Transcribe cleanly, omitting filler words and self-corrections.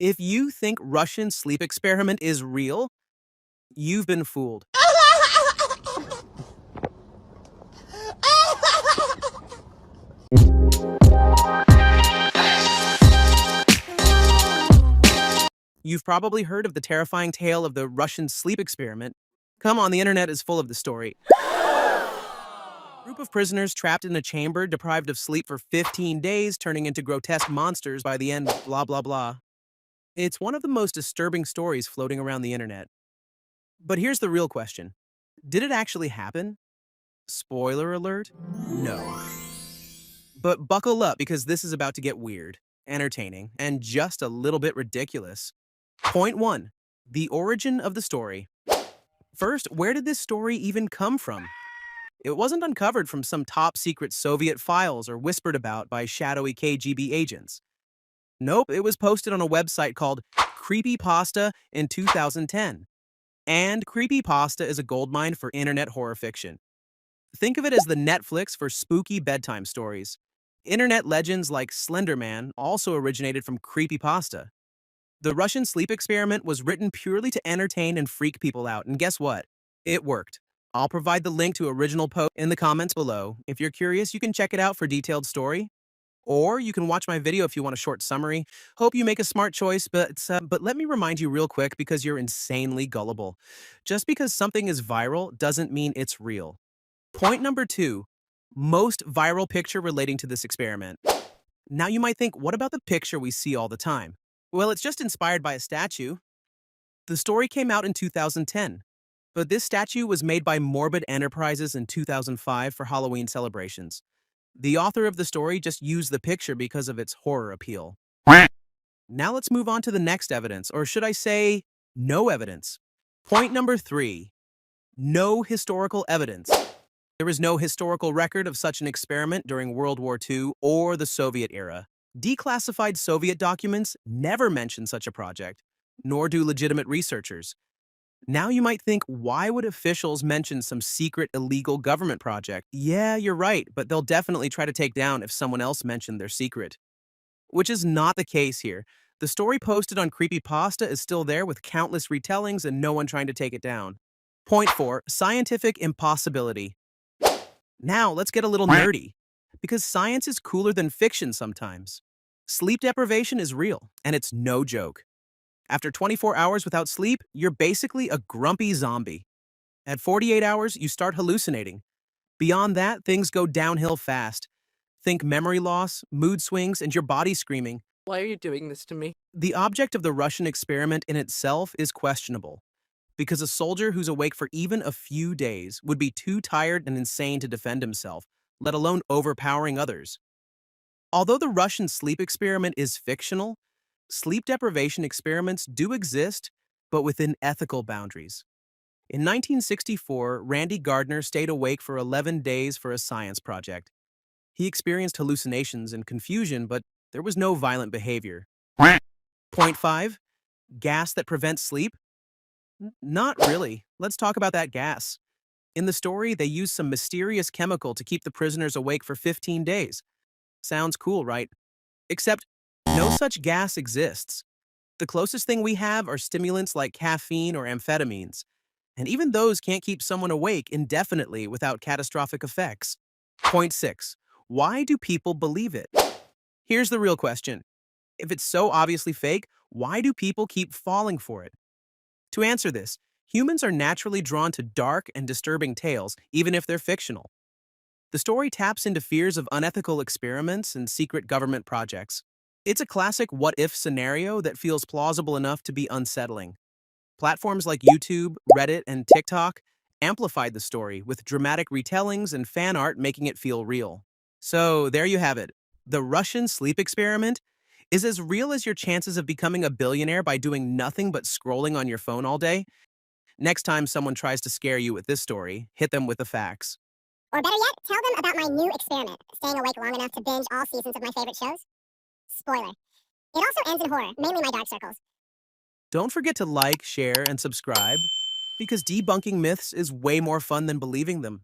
If you think Russian sleep experiment is real, you've been fooled. You've probably heard of the terrifying tale of the Russian sleep experiment. Come on, the internet is full of the story. A group of prisoners trapped in a chamber, deprived of sleep for 15 days, turning into grotesque monsters by the end, blah, blah, blah. It's one of the most disturbing stories floating around the internet. But here's the real question. Did it actually happen? Spoiler alert, no. But buckle up because this is about to get weird, entertaining, and just a little bit ridiculous. Point 1. The origin of the story. First, where did this story even come from? It wasn't uncovered from some top-secret Soviet files or whispered about by shadowy KGB agents. Nope, it was posted on a website called Creepypasta in 2010. And creepypasta is a goldmine for internet horror fiction. Think of it as the Netflix for spooky bedtime stories. Internet legends like Slender Man also originated from creepypasta. The Russian sleep experiment was written purely to entertain and freak people out, and guess what? It worked. I'll provide the link to original post in the comments below. If you're curious, you can check it out for detailed story. Or you can watch my video if you want a short summary. Hope you make a smart choice, but let me remind you real quick because you're insanely gullible. Just because something is viral doesn't mean it's real. Point number 2, most viral picture relating to this experiment. Now you might think, what about the picture we see all the time? Well, it's just inspired by a statue. The story came out in 2010, but this statue was made by Morbid Enterprises in 2005 for Halloween celebrations. The author of the story just used the picture because of its horror appeal. Now let's move on to the next evidence, or should I say, no evidence. Point number 3, no historical evidence. There is no historical record of such an experiment during World War II or the Soviet era. Declassified Soviet documents never mention such a project, nor do legitimate researchers. Now you might think, why would officials mention some secret illegal government project? Yeah, you're right, but they'll definitely try to take down if someone else mentioned their secret. Which is not the case here. The story posted on Creepypasta is still there with countless retellings and no one trying to take it down. Point 4, scientific impossibility. Now let's get a little nerdy, because science is cooler than fiction sometimes. Sleep deprivation is real, and it's no joke. After 24 hours without sleep, you're basically a grumpy zombie. At 48 hours, you start hallucinating. Beyond that, things go downhill fast. Think memory loss, mood swings, and your body screaming. Why are you doing this to me? The object of the Russian experiment in itself is questionable, because a soldier who's awake for even a few days would be too tired and insane to defend himself, let alone overpowering others. Although the Russian sleep experiment is fictional, sleep deprivation experiments do exist, but within ethical boundaries. In 1964, Randy Gardner stayed awake for 11 days for a science project. He experienced hallucinations and confusion, but there was no violent behavior. Point 5, gas that prevents sleep? Not really. Let's talk about that gas. In the story, they use some mysterious chemical to keep the prisoners awake for 15 days. Sounds cool, right? Except, no such gas exists. The closest thing we have are stimulants like caffeine or amphetamines, and even those can't keep someone awake indefinitely without catastrophic effects. Point 6, why do people believe it? Here's the real question. If it's so obviously fake, why do people keep falling for it? To answer this, humans are naturally drawn to dark and disturbing tales, even if they're fictional. The story taps into fears of unethical experiments and secret government projects. It's a classic what-if scenario that feels plausible enough to be unsettling. Platforms like YouTube, Reddit, and TikTok amplified the story with dramatic retellings and fan art making it feel real. So there you have it. The Russian sleep experiment is as real as your chances of becoming a billionaire by doing nothing but scrolling on your phone all day. Next time someone tries to scare you with this story, hit them with the facts. Or better yet, tell them about my new experiment, staying awake long enough to binge all seasons of my favorite shows. Spoiler. It also ends in horror, mainly my dark circles. Don't forget to like, share, and subscribe, because debunking myths is way more fun than believing them.